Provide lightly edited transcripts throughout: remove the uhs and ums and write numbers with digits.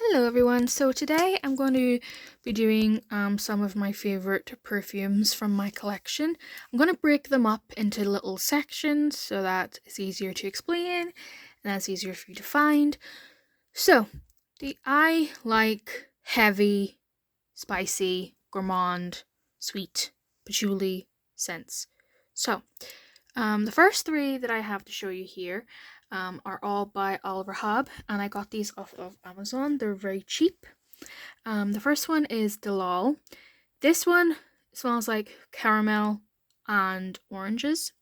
Hello everyone, so today I'm going to be doing some of my favorite perfumes from my collection. I'm going to break them up into little sections so that it's easier to explain and that's easier for you to find. So, I like heavy, spicy, gourmand, sweet, patchouli scents. So, the first three that I have to show you here are all by Oliver Hub, and I got these off of Amazon. They're very cheap. The first one is Delal. This one smells like caramel and oranges.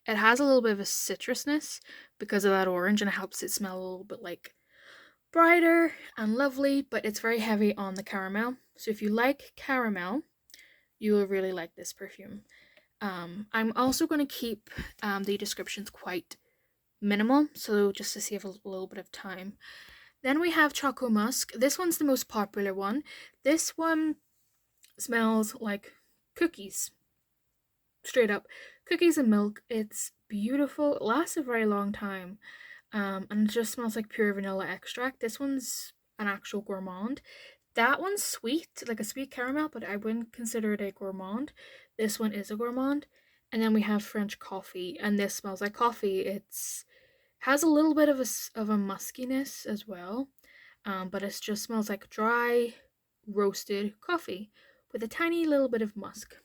It has a little bit of a citrusness because of that orange, and it helps it smell a little bit like brighter and lovely, but it's very heavy on the caramel. So if you like caramel, you will really like this perfume. I'm also going to keep the descriptions quite minimal, so just to save a little bit of time. Then we have Choco Musk. This one's the most popular one. This one smells like cookies. Straight up. Cookies and milk. It's beautiful. It lasts a very long time. And it just smells like pure vanilla extract. This one's an actual gourmand. That one's sweet, like a sweet caramel, but I wouldn't consider it a gourmand. This one is a gourmand. And then we have French coffee, and this smells like coffee. It's has a little bit of a muskiness as well, but it just smells like dry roasted coffee with a tiny little bit of musk.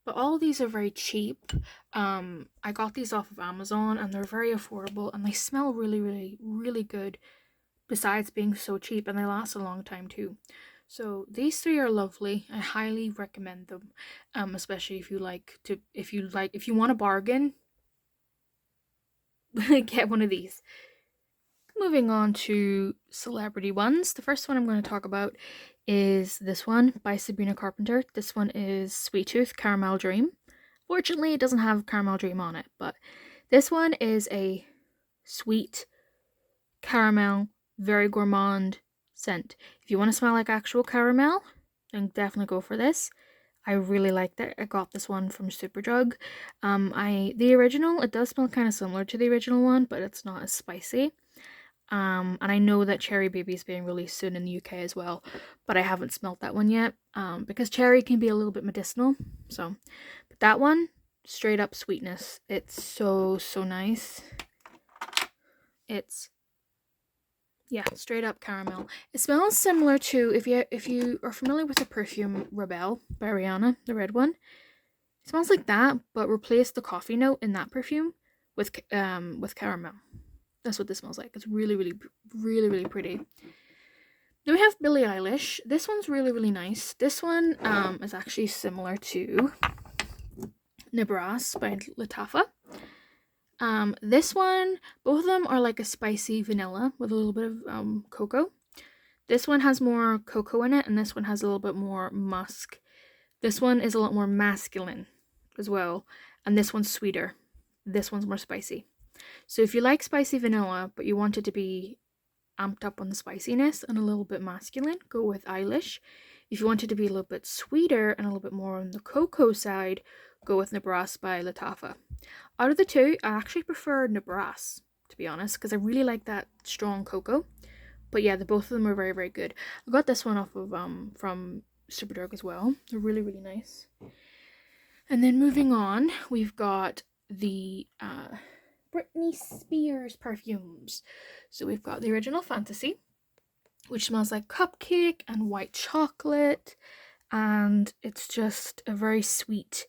But all these are very cheap. I got these off of Amazon and they're very affordable and they smell really, really, really good. Besides being so cheap, and they last a long time too. So these three are lovely. I highly recommend them, especially if you want a bargain, get one of these. Moving on to celebrity ones. The first one I'm going to talk about is this one by Sabrina Carpenter. This one is Sweet Tooth Caramel Dream. Fortunately, it doesn't have Caramel Dream on it, but this one is a sweet caramel, very gourmand scent. If you want to smell like actual caramel, then definitely go for this. I really like that. I got this one from Superdrug. The original, it does smell kind of similar to the original one, but it's not as spicy. And I know that Cherry Baby is being released soon in the UK as well, but I haven't smelled that one yet. Because cherry can be a little bit medicinal. So, but that one, straight up sweetness. It's so nice. It's straight up caramel. It smells similar to if you are familiar with the perfume Rebelle by Rihanna, the red one. It smells like that, but replace the coffee note in that perfume with caramel. That's what this smells like. It's really, really, really, really pretty. Then we have Billie Eilish. This one's really, really nice. This one is actually similar to Nibras by Lattafa. This one, both of them are like a spicy vanilla with a little bit of cocoa. This one has more cocoa in it, and this one has a little bit more musk. This one is a lot more masculine as well, and this one's sweeter. This one's more spicy. So if you like spicy vanilla, but you want it to be amped up on the spiciness and a little bit masculine, go with Eilish. If you want it to be a little bit sweeter and a little bit more on the cocoa side, go with Nibras by Lattafa. Out of the two, I actually prefer Nibras, to be honest, because I really like that strong cocoa. But yeah, both of them are very, very good. I got this one off of from Superdrug as well. They're really, really nice. And then moving on, we've got the Britney Spears perfumes. So we've got the original Fantasy, which smells like cupcake and white chocolate, and it's just a very sweet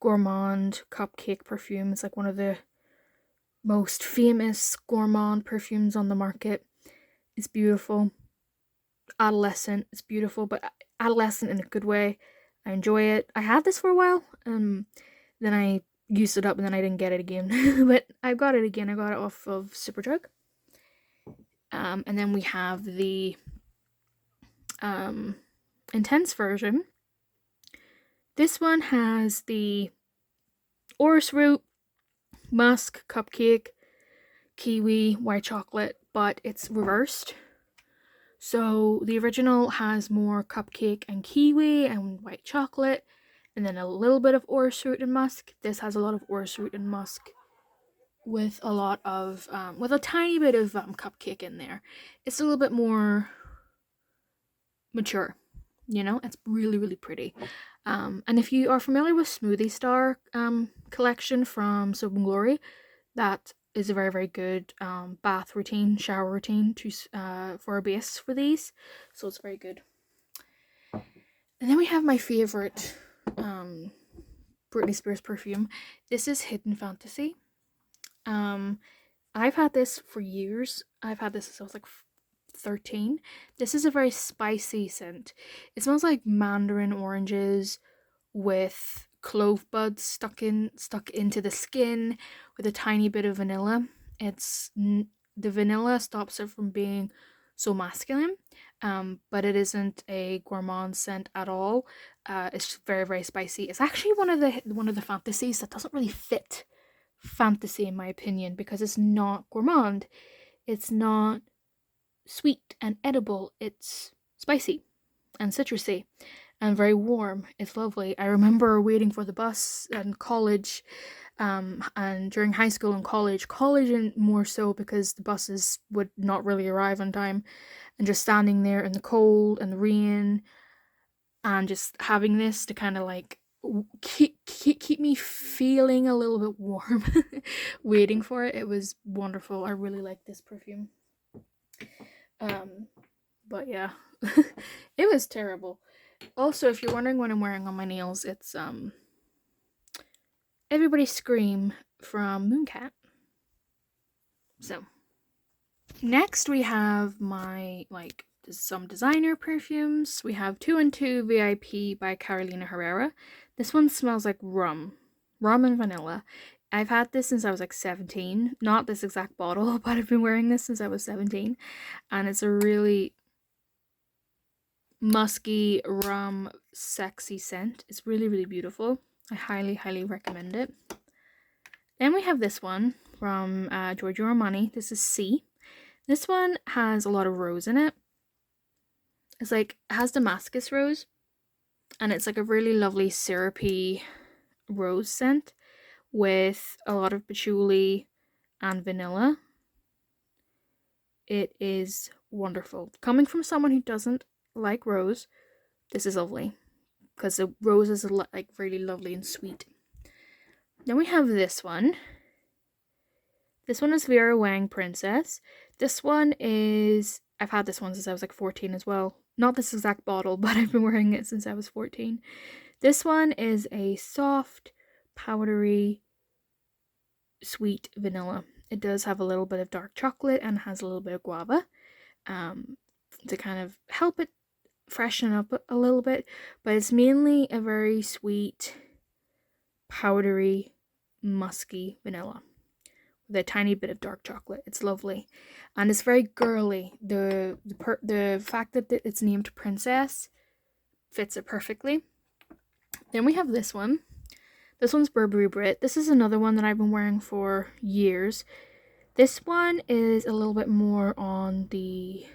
gourmand cupcake perfume. It's like one of the most famous gourmand perfumes on the market. It's beautiful. Adolescent. It's beautiful, but adolescent in a good way. I enjoy it. I had this for a while. Then I used it up and then I didn't get it again. But I got it again. I got it off of Superdrug. And then we have the intense version. This one has the orris root, musk, cupcake, kiwi, white chocolate, but it's reversed. So the original has more cupcake and kiwi and white chocolate, and then a little bit of orris root and musk. This has a lot of orris root and musk with a tiny bit of cupcake in there. It's a little bit more mature. You know, it's really, really pretty. And if you are familiar with Smoothie Star collection from Soap and Glory, that is a very, very good bath routine, shower routine for a base for these. So it's very good. And then we have my favorite Britney Spears perfume. This is Hidden Fantasy. I've had this for years. I've had this since I was like 13. This is a very spicy scent. It smells like mandarin oranges with clove buds stuck into the skin with a tiny bit of vanilla. The vanilla stops it from being so masculine, but it isn't a gourmand scent at all. It's very, very spicy. It's actually one of the fantasies that doesn't really fit fantasy in my opinion, because it's not gourmand, it's not sweet and edible, it's spicy and citrusy and very warm. It's lovely. I remember waiting for the bus in college, and during high school and college and more so because the buses would not really arrive on time, and just standing there in the cold and the rain and just having this to kind of like keep me feeling a little bit warm waiting for it. It was wonderful. I really like this perfume. But yeah. It was terrible. Also, if you're wondering what I'm wearing on my nails, it's Everybody Scream from Mooncat. So next we have my some designer perfumes. We have 2 and 2 VIP by Carolina Herrera. This one smells like rum and vanilla. I've had this since I was like 17. Not this exact bottle, but I've been wearing this since I was 17. And it's a really musky, rum, sexy scent. It's really, really beautiful. I highly, highly recommend it. Then we have this one from Giorgio Armani. This is C. This one has a lot of rose in it. It has Damascus rose, and it's like a really lovely syrupy rose scent with a lot of patchouli and vanilla. It is wonderful. Coming from someone who doesn't like rose, this is lovely, because the rose is like really lovely and sweet. Then we have this one. This one is Vera Wang Princess. This one is, I've had this one since I was like 14 as well. Not this exact bottle, but I've been wearing it since I was 14. This one is a soft, powdery, sweet vanilla. It does have a little bit of dark chocolate and has a little bit of guava to kind of help it freshen up a little bit. But it's mainly a very sweet, powdery, musky vanilla with a tiny bit of dark chocolate. It's lovely, and it's very girly. The fact that it's named Princess fits it perfectly. Then we have this one. This one's Burberry Brit. This is another one that I've been wearing for years. This one is a little bit more on the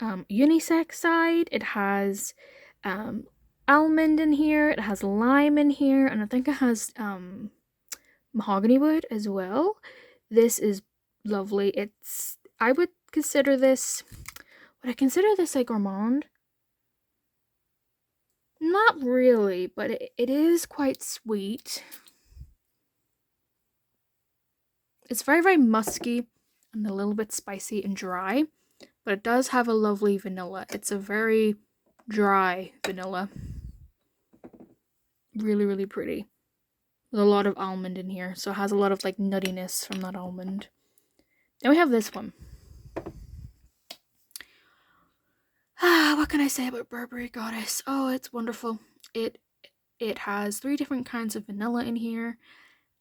unisex side. It has almond in here, it has lime in here, and I think it has mahogany wood as well. This is lovely. Would I consider this like gourmand? Not really, but it is quite sweet. It's very, very musky and a little bit spicy and dry, but it does have a lovely vanilla. It's a very dry vanilla. Really, really pretty. With a lot of almond in here, so it has a lot of like nuttiness from that almond. Then we have this one. What can I say about Burberry Goddess? Oh, it's wonderful. It has 3 different kinds of vanilla in here,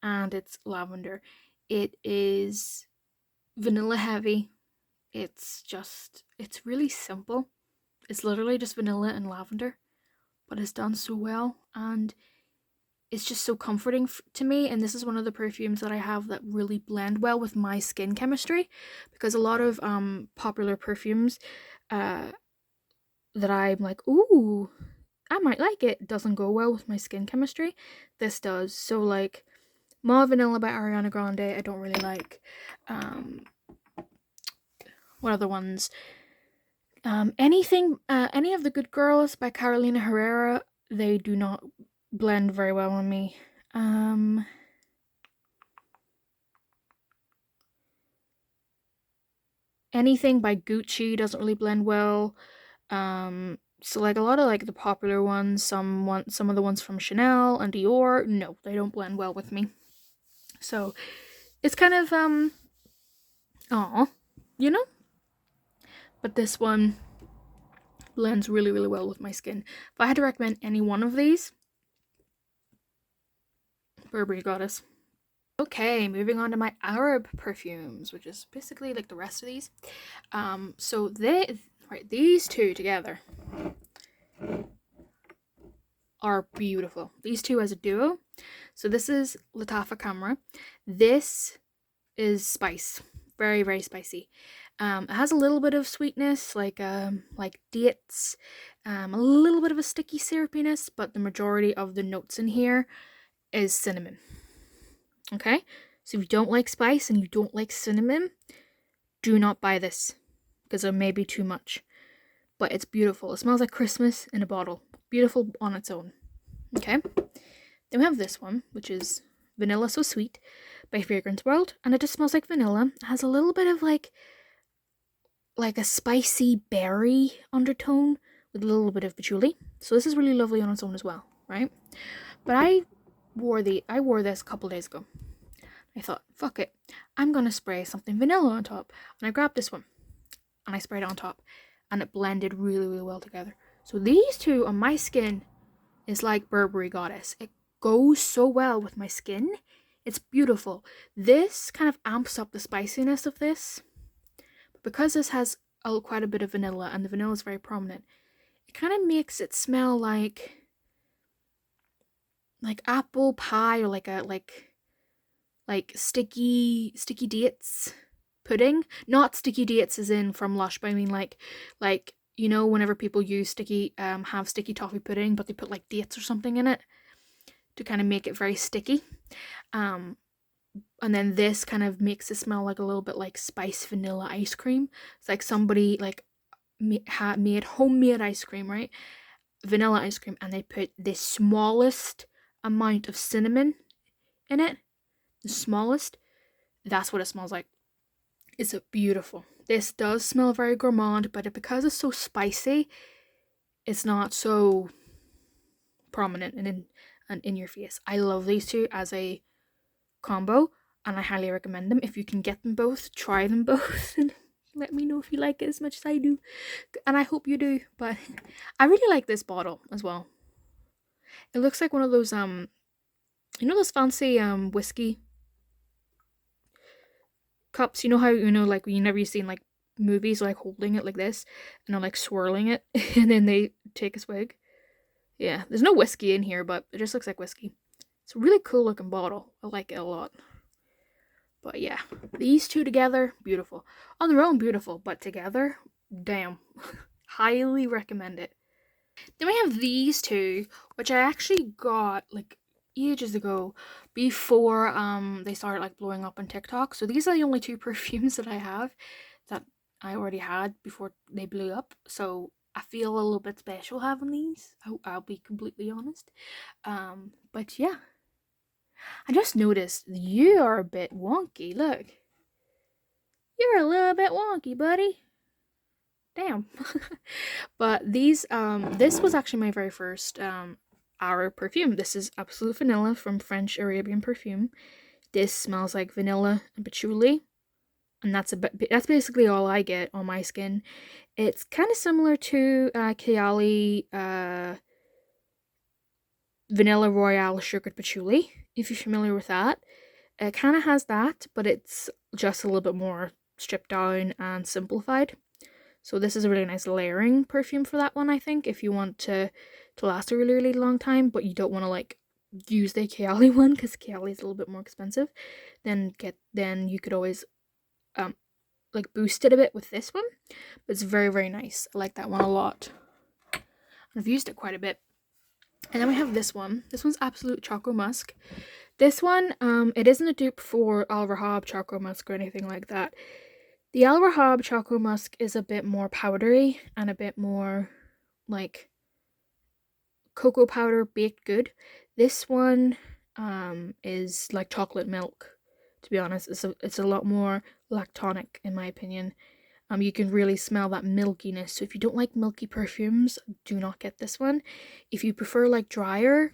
and it's lavender. It is vanilla heavy. It's really simple. It's literally just vanilla and lavender, but it's done so well, and it's just so comforting to me. And this is one of the perfumes that I have that really blend well with my skin chemistry, because a lot of popular perfumes that I'm like, ooh, I might like it, doesn't go well with my skin chemistry. This does. So like Mauve Vanilla by Ariana Grande, I don't really like. What other ones? Any of the Good Girls by Carolina Herrera, they do not blend very well on me. Anything by Gucci doesn't really blend well. So like a lot of like the popular ones, some of the ones from Chanel and Dior, no, they don't blend well with me. So it's kind of aw, you know? But this one blends really, really well with my skin. If I had to recommend any one of these, Burberry Goddess. Okay, moving on to my Arab perfumes, which is basically like the rest of these. So these two together are beautiful. These two as a duo. So this is Latafa Camera. This is spice. Very, very spicy. It has a little bit of sweetness, like dates, a little bit of a sticky syrupiness, but the majority of the notes in here is cinnamon. Okay? So if you don't like spice and you don't like cinnamon, do not buy this, because it may be too much. But it's beautiful. It smells like Christmas in a bottle. Beautiful on its own. Okay? Then we have this one, which is Vanilla So Sweet by Fragrance World, and it just smells like vanilla. It has a little bit of like a spicy berry undertone with a little bit of patchouli. So this is really lovely on its own as well, right? But I wore this a couple days ago. I thought, fuck it, I'm gonna spray something vanilla on top, and I grabbed this one and I sprayed it on top, and it blended really, really well together. So these two on my skin is like Burberry Goddess. It goes so well with my skin. It's beautiful. This kind of amps up the spiciness of this. But because this has quite a bit of vanilla, and the vanilla is very prominent, it kind of makes it smell like apple pie, or like sticky dates pudding. Not sticky dates as in from Lush, but I mean like you know, whenever people use have sticky toffee pudding, but they put like dates or something in it to kind of make it very sticky. And then this kind of makes it smell like a little bit like spice vanilla ice cream. It's like somebody like made homemade ice cream, right? Vanilla ice cream, and they put the smallest amount of cinnamon in it. The smallest. That's what it smells like. It's beautiful. This does smell very gourmand, but because it's so spicy, it's not so prominent and in your face. I love these two as a combo, and I highly recommend them. If you can get them both, try them both and let me know if you like it as much as I do. And I hope you do. But I really like this bottle as well. It looks like one of those you know those fancy whiskey cups. You know how, you know, like whenever you seen like movies like holding it like this and they're like swirling it and then they take a swig. Yeah, there's no whiskey in here, but it just looks like whiskey. It's a really cool looking bottle. I like it a lot. But yeah, these two together, beautiful. On their own, beautiful, but together, damn. Highly recommend it. Then we have these two, which I actually got like ages ago, before they started like blowing up on TikTok. So these are the only two perfumes that I have that I already had before they blew up. So I feel a little bit special having these. I'll be completely honest. But yeah, I just noticed you are a bit wonky. Look, you're a little bit wonky, buddy. Damn. But these this was actually my very first Arab perfume. This is Absolute Vanilla from French Arabian Perfume. This smells like vanilla and patchouli, and that's basically all I get on my skin. It's kind of similar to Kayali Vanilla Royale Sugared Patchouli, if you're familiar with that. It kind of has that, but it's just a little bit more stripped down and simplified. So this is a really nice layering perfume for that one, I think, if you want to last a really, really long time, but you don't want to like use the Kayali one, because Kayali is a little bit more expensive. Then you could always like boost it a bit with this one. But it's very, very nice. I like that one a lot. I've used it quite a bit. And then we have this one. This one's Absolute Choco Musk. This one, it isn't a dupe for Al Rahab Choco Musk or anything like that. The Al Rahab Choco Musk is a bit more powdery and a bit more like cocoa powder baked good. This one is like chocolate milk. To be honest, it's a lot more lactonic in my opinion. You can really smell that milkiness. So if you don't like milky perfumes, do not get this one. If you prefer like drier,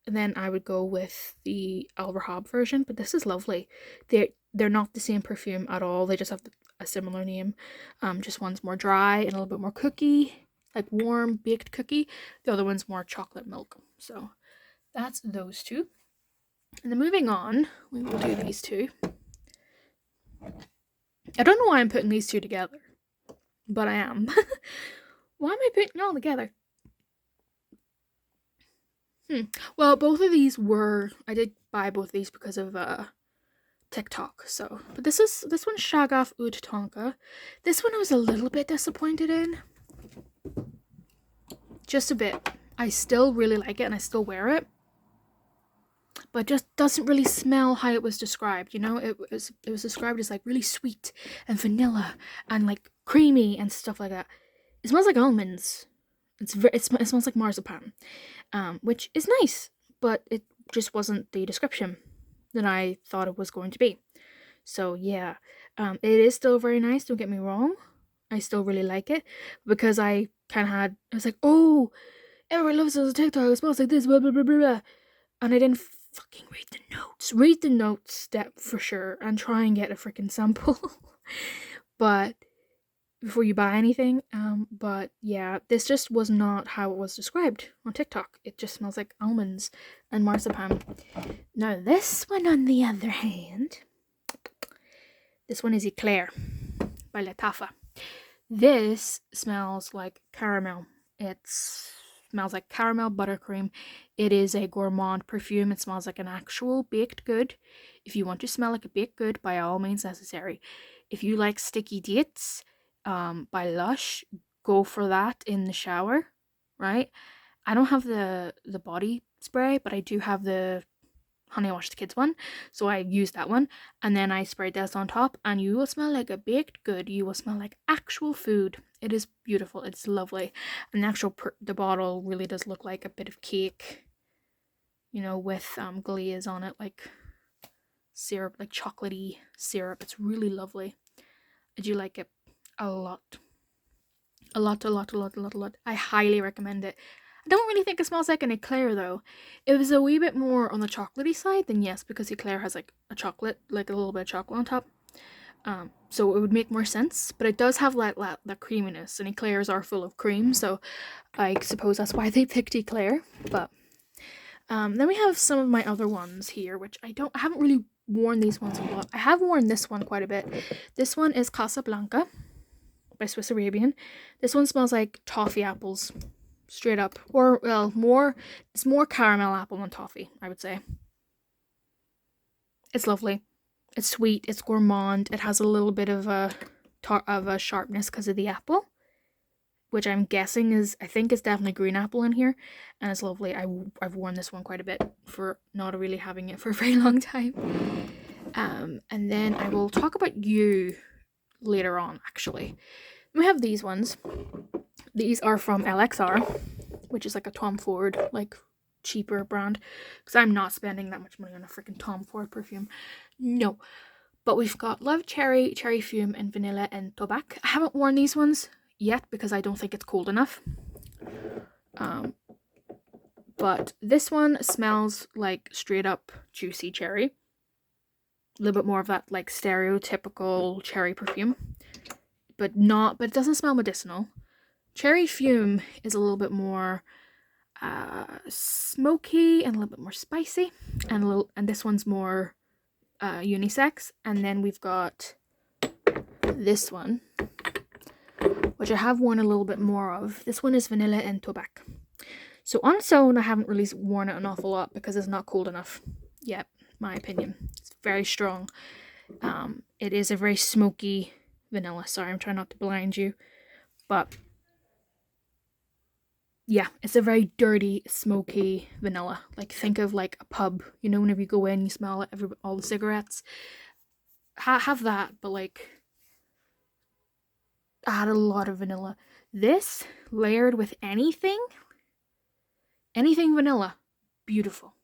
then I would go with the Al Rahab version. But this is lovely. They're not the same perfume at all. They just have a similar name. Just one's more dry and a little bit more cookie, like warm baked cookie. The other one's more chocolate milk. So that's those two. And then moving on, we will do these two. I don't know why I'm putting these two together, but I am. Why am I putting it all together? Well, both of these I did buy both of these because of TikTok. So, but this one's Shagaf Oud Tonka. This one I was a little bit disappointed in. Just a bit. I still really like it and I still wear it. But it just doesn't really smell how it was described, you know? It was described as like really sweet and vanilla and like creamy and stuff like that. It smells like almonds. It smells like marzipan, which is nice, but it just wasn't the description that I thought it was going to be. So yeah, it is still very nice. Don't get me wrong. I still really like it because I was like, oh, everyone loves this TikTok. It smells like this, blah blah blah blah blah, and I didn't fucking read the notes. Read the notes step for sure, and try and get a freaking sample. But before you buy anything, but yeah, this just was not how it was described on TikTok. It just smells like almonds and marzipan. Now this one, on the other hand, this one is Eclair by Latafa. This smells like caramel. It smells like caramel buttercream. It is a gourmand perfume. It smells like an actual baked good. If you want to smell like a baked good, by all means necessary. If you like Sticky Dates by Lush, go for that in the shower, right? I don't have the body spray, but I do have the Honey I Wash the Kids one, so I use that one, and then I spray this on top, and you will smell like a baked good. You will smell like actual food. It is beautiful. It's lovely, and the bottle really does look like a bit of cake, you know, with glaze on it, like syrup, like chocolatey syrup. It's really lovely. I do like it a lot. A lot. I highly recommend it. I don't really think it smells like an Eclair though. It was a wee bit more on the chocolatey side, then yes, because Eclair has like a chocolate, like a little bit of chocolate on top. So it would make more sense, but it does have that creaminess, and Eclairs are full of cream, so I suppose that's why they picked Eclair. But then we have some of my other ones here, which I haven't really worn these ones a lot. I have worn this one quite a bit. This one is Casablanca by Swiss Arabian. This one smells like toffee apples. Straight up. Or, well, it's more caramel apple than toffee, I would say. It's lovely. It's sweet. It's gourmand. It has a little bit of a sharpness because of the apple, which I'm guessing I think it's definitely green apple in here, and it's lovely. I've worn this one quite a bit for not really having it for a very long time. And then I will talk about you later on, actually. We have these ones. These are from LXR, which is like a Tom Ford, like cheaper brand, because I'm not spending that much money on a freaking Tom Ford perfume. No. But we've got Love Cherry, Cherry Fume, and Vanilla and Tobacco. I haven't worn these ones yet because I don't think it's cold enough. But this one smells like straight up juicy cherry. A little bit more of that like stereotypical cherry perfume. But it doesn't smell medicinal. Cherry Fume is a little bit more smoky and a little bit more spicy, and this one's more unisex. And then we've got this one, which I have worn a little bit more of. This one is Vanilla and Tobacco. So on its own, I haven't really worn it an awful lot because it's not cold enough yet, my opinion. It's very strong. It is a very smoky vanilla. Sorry, I'm trying not to blind you, but yeah, it's a very dirty, smoky vanilla. Like, think of like a pub, you know, whenever you go in, you smell all the cigarettes. Have that, but like add a lot of vanilla. This layered with anything vanilla, beautiful.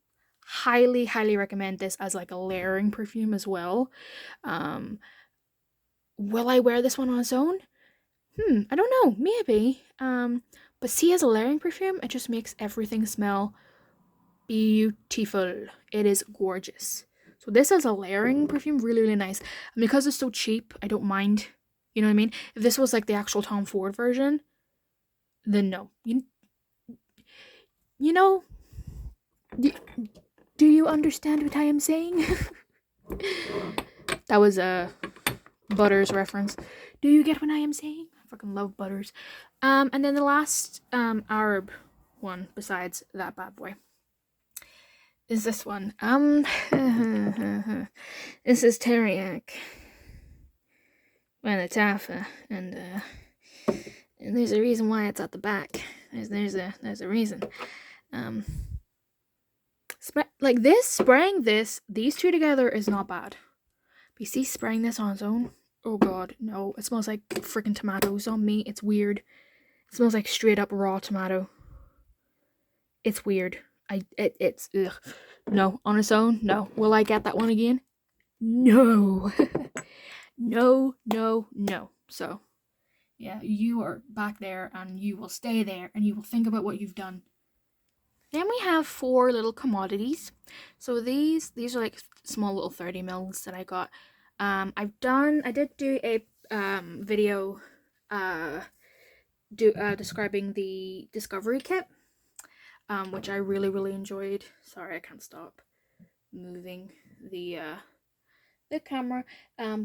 Highly, highly recommend this as like a layering perfume as well. Will I wear this one on its own? I don't know, maybe. But see, as a layering perfume, it just makes everything smell beautiful. It is gorgeous. So this is a layering perfume, really, really nice. And because it's so cheap, I don't mind. You know what I mean? If this was like the actual Tom Ford version, then no. You know, do you understand what I am saying? That was a Butters reference. Do you get what I am saying? I fucking love Butters. And then the last Arab one besides that bad boy is this one. This is Teriak by Latafa, and there's a reason why it's at the back. There's a reason. Like this, spraying these two together is not bad. But you see, spraying this on its own, oh god, no. It smells like freaking tomatoes on me. It's weird. It smells like straight up raw tomato. It's weird. It's ugh. No, on its own, no. Will I get that one again? No. No. So, yeah, you are back there and you will stay there and you will think about what you've done. Then we have 4 little commodities. So these are like small little 30 mils that I got. I did do a video describing the Discovery Kit, which I really, really enjoyed. Sorry, I can't stop moving the camera.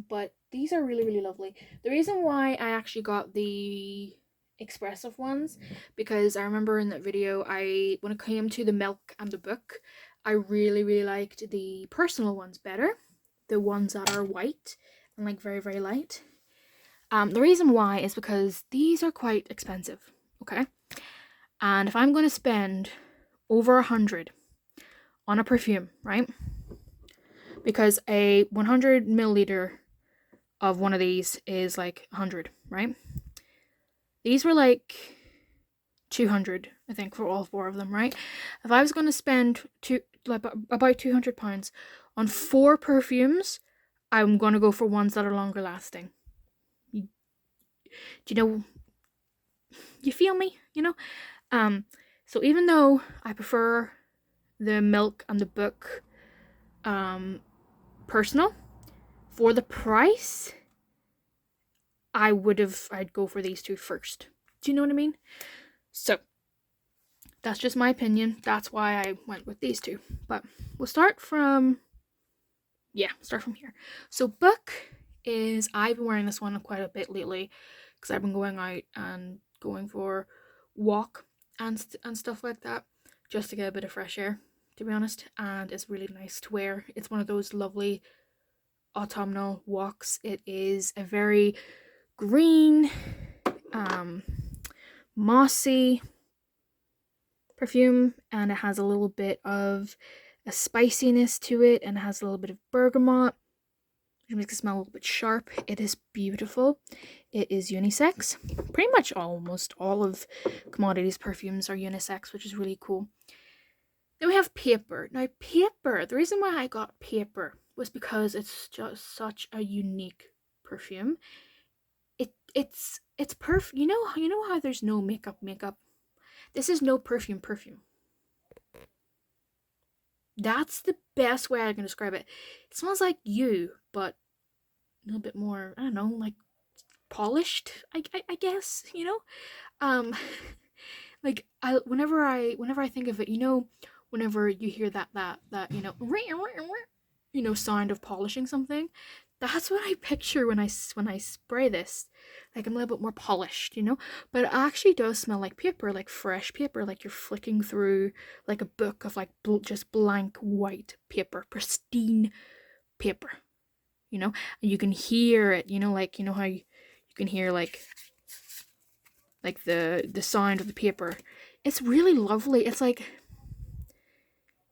But these are really, really lovely. The reason why I actually got the expressive ones, because I remember in that video, when it came to the milk and the book, I really, really liked the personal ones better, the ones that are white and like very, very light. The reason why is because these are quite expensive, okay? And if I'm going to spend over 100 on a perfume, right? Because a 100 milliliter of one of these is like 100, right? These were like 200, I think, for all 4 of them, right? If I was going to spend about £200 on 4 perfumes, I'm going to go for ones that are longer lasting. Do you know? You feel me? You know? So even though I prefer the milk and the book personal, for the price, I'd go for these 2 first. Do you know what I mean? So that's just my opinion. That's why I went with these 2. But we'll start from here. So book is, I've been wearing this one quite a bit lately because I've been going out and going for walk and stuff like that, just to get a bit of fresh air, to be honest. And it's really nice to wear. It's one of those lovely autumnal walks. It is a very green, mossy perfume, and it has a little bit of a spiciness to it, and it has a little bit of bergamot, which makes it smell a little bit sharp. It is beautiful. It is unisex. Pretty much almost all of Commodities perfumes are unisex, which is really cool. Then we have Paper. Now, Paper, the reason why I got Paper was because it's just such a unique perfume. It's you know how there's no makeup. This is no perfume. That's the best way I can describe it. It smells like you, but a little bit more, I don't know, like polished, I guess, you know? Like whenever I think of it, you know, whenever you hear that you know, sound of polishing something, that's what I picture when I spray this. Like, I'm a little bit more polished, you know? But it actually does smell like paper, like fresh paper, like you're flicking through like a book of like just blank white paper, pristine paper, you know? And you can hear it, you know, like, you know how you can hear like the sound of the paper. It's really lovely. It's like,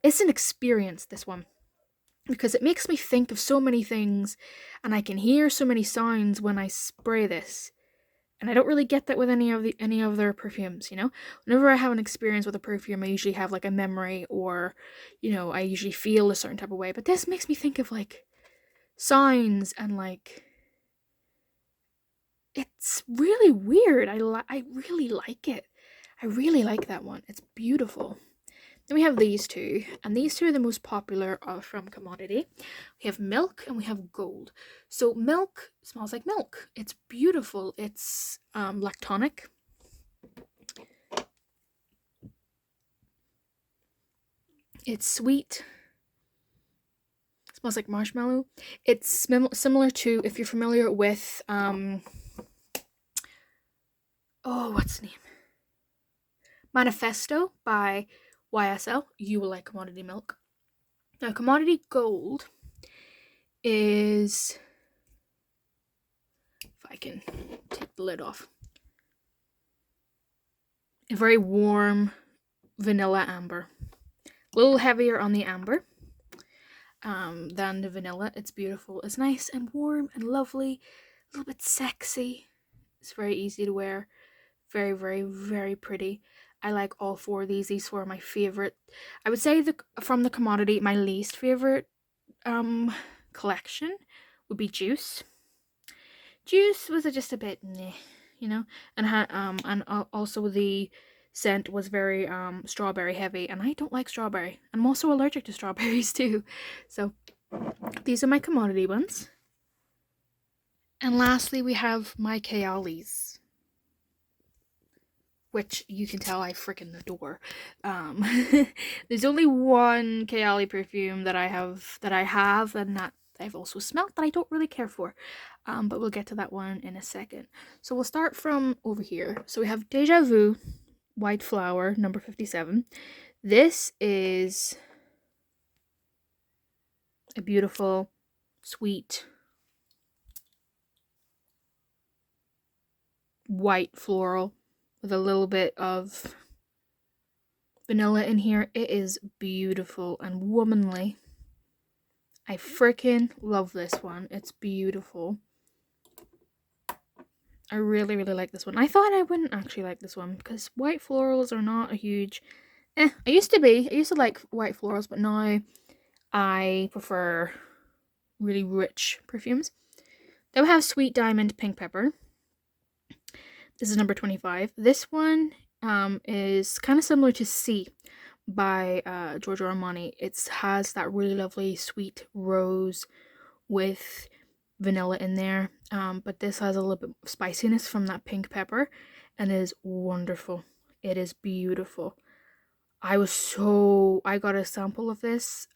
it's an experience, this one, because it makes me think of so many things, and I can hear so many sounds when I spray this. And I don't really get that with any of their perfumes, you know? Whenever I have an experience with a perfume, I usually have like a memory, or, you know, I usually feel a certain type of way. But this makes me think of like signs, and like it's really weird. I really like it. I really like that one. It's beautiful. Then we have these two, and these two are the most popular from Commodity. We have milk and we have gold. So milk smells like milk. It's beautiful. It's lactonic. It's sweet. It smells like marshmallow. It's similar to, if you're familiar with what's the name? Manifesto by YSL. You will like Commodity Milk. Now, Commodity Gold is, if I can take the lid off, a very warm vanilla amber. A little heavier on the amber than the vanilla. It's beautiful. It's nice and warm and lovely. A little bit sexy. It's very easy to wear. Very, very, very pretty. I like all four of these. These four are my favorite. I would say from the Commodity, my least favorite collection would be Juice. Juice was just a bit meh, you know, and also the scent was very strawberry heavy, and I don't like strawberry. I'm also allergic to strawberries too. So these are my Commodity ones. And lastly, we have my Kayali's, which you can tell I freaking adore. There's only one Kayali perfume that I have, and that I've also smelled, that I don't really care for. But we'll get to that one in a second. So we'll start from over here. So we have Deja Vu White Flower, number 57. This is a beautiful, sweet, white floral with a little bit of vanilla in here. It is beautiful and womanly. I freaking love this one. It's beautiful. I really, really like this one. I thought I wouldn't actually like this one because white florals are not a huge... I used to like white florals, but now I prefer really rich perfumes. Then we have Sweet Diamond Pink Pepper. This is number 25. This one is kind of similar to C by Giorgio Armani. It has that really lovely sweet rose with vanilla in there, but this has a little bit of spiciness from that pink pepper, and it is wonderful. It is beautiful. I got a sample of this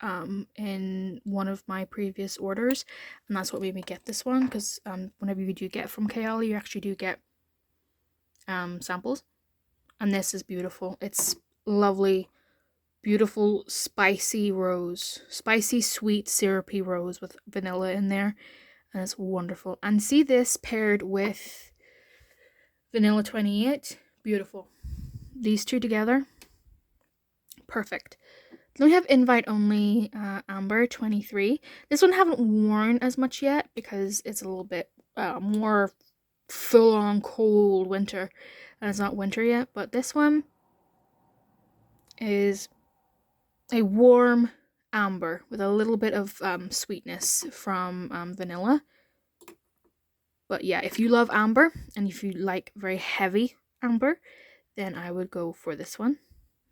in one of my previous orders, and that's what made me get this one, because whenever you do get from Kayali, you actually do get samples, and this is beautiful. It's lovely, beautiful, spicy rose, spicy, sweet, syrupy rose with vanilla in there, and it's wonderful. And see this paired with Vanilla 28, beautiful. These two together, perfect. Then we have Invite Only Amber 23. This one I haven't worn as much yet because it's a little bit more full-on cold winter, and it's not winter yet. But this one is a warm amber with a little bit of sweetness from vanilla. But yeah, if you love amber and if you like very heavy amber, then I would go for this one.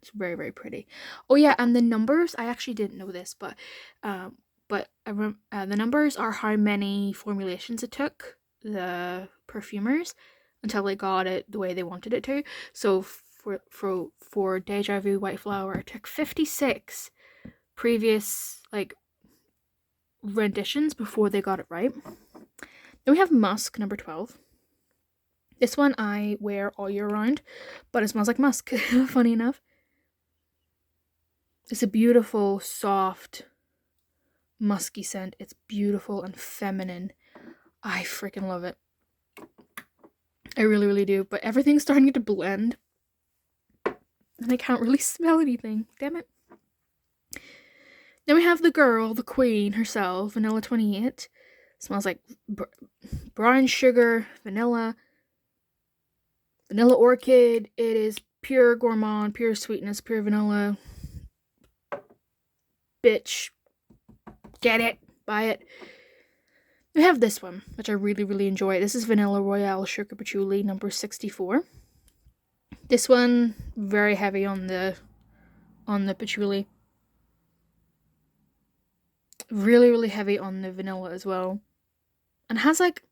It's very, very pretty. Oh yeah, and the numbers, I actually didn't know this, but the numbers are how many formulations it took the perfumers until they got it the way they wanted it to. So for Deja Vu White Flower, it took 56 previous like renditions before they got it right. Then we have Musk, number 12. This one I wear all year round, but it smells like musk, funny enough. It's a beautiful, soft, musky scent. It's beautiful and feminine. I freaking love it. I really, really do. But everything's starting to blend, and I can't really smell anything. Damn it. Then we have the girl, the queen herself, Vanilla 28. Smells like brown sugar, vanilla. Vanilla Orchid. It is pure gourmand, pure sweetness, pure vanilla. Bitch. Get it. Buy it. We have this one, which I really, really enjoy. This is Vanilla Royale Sugar Patchouli number 64. This one, very heavy on the patchouli. Really, really heavy on the vanilla as well. And has like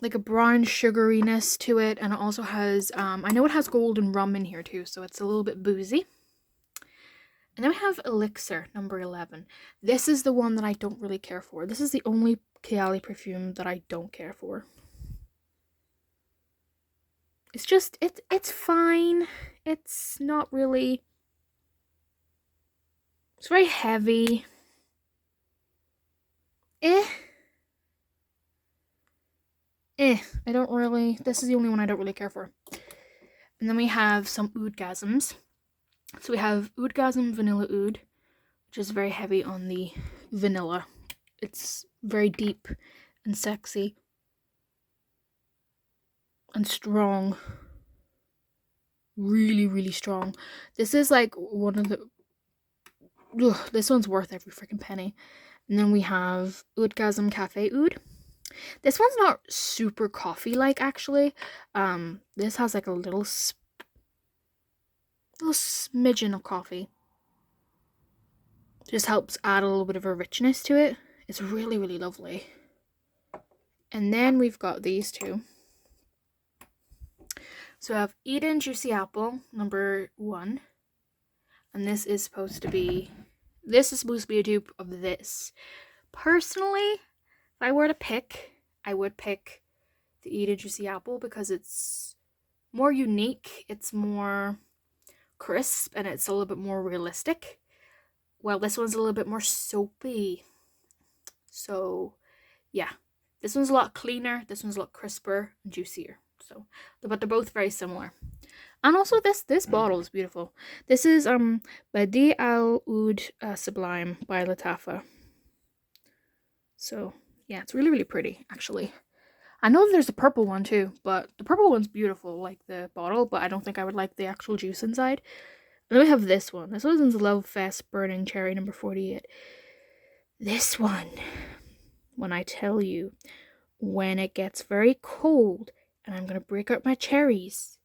a brown sugariness to it, and it also has I know it has golden rum in here too, so it's a little bit boozy. And then we have Elixir number 11. This is the one that I don't really care for. This is the only Kayali perfume that I don't care for. It's just it's fine. It's not really, it's very heavy. I don't really, this is the only one I don't really care for. And then we have some Oudgasms. So we have Oudgasm Vanilla Oud, which is very heavy on the vanilla. It's very deep and sexy and strong. Really, really strong. This is like one of the, this one's worth every freaking penny. And then we have Oudgasm Cafe Oud. This one's not super coffee-like, actually. This has like a little smidgen of coffee. Just helps add a little bit of a richness to it. It's really, really lovely. And then we've got these two. So I have Eden Juicy Apple, number 1. And this is supposed to be a dupe of this. Personally, if I were to pick, I would pick the Eden Juicy Apple because it's more unique, it's more crisp, and it's a little bit more realistic. Well, this one's a little bit more soapy. So, yeah. This one's a lot cleaner, this one's a lot crisper and juicier. So, but they're both very similar. And also this bottle is beautiful. This is Badi Al Oud Sublime by Latafa. So, yeah, it's really, really pretty, actually. I know there's a purple one too, but the purple one's beautiful, like the bottle, but I don't think I would like the actual juice inside. And then we have this one. This one's Love Fest Burning Cherry number 48. This one, when I tell you, when it gets very cold and I'm going to break out my cherries,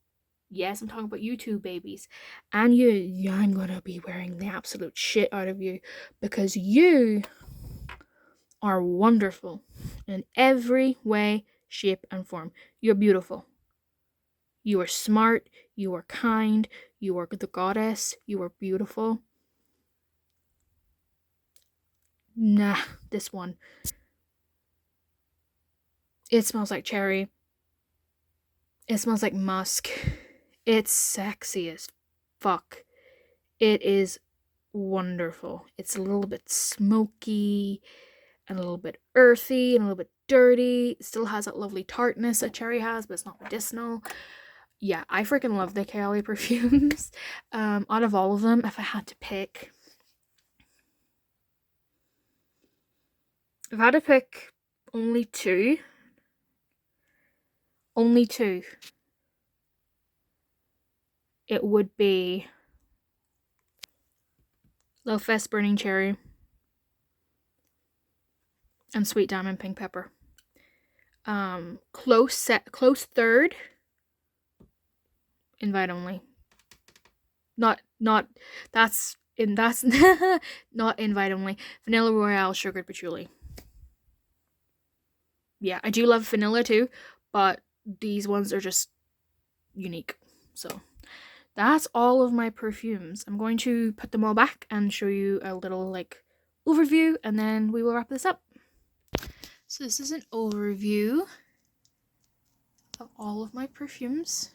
yes, I'm talking about you two babies, and I'm going to be wearing the absolute shit out of you because you are wonderful in every way, shape, and form. You're beautiful. You are smart. You are kind. You are the goddess. You are beautiful. Nah, this one. It smells like cherry. It smells like musk. It's sexy as fuck. It is wonderful. It's a little bit smoky and a little bit earthy and a little bit dirty. It still has that lovely tartness that cherry has, but it's not medicinal. Yeah, I freaking love the Kayali perfumes. Out of all of them, if I had to pick, only two, it would be Love Fest Burning Cherry and Sweet Diamond Pink Pepper. Close third, invite only. Not that's not invite only. Vanilla Royale Sugared Patchouli. Yeah, I do love vanilla too, but these ones are just unique. So that's all of my perfumes. I'm going to put them all back and show you a little like overview, and then we will wrap this up. So this is an overview of all of my perfumes.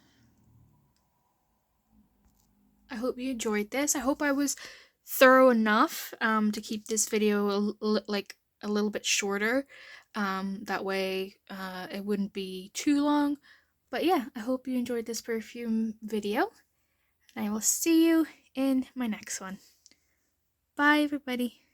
I hope you enjoyed this. I hope I was thorough enough to keep this video a little bit shorter. That way it wouldn't be too long. But yeah, I hope you enjoyed this perfume video. And I will see you in my next one. Bye, everybody.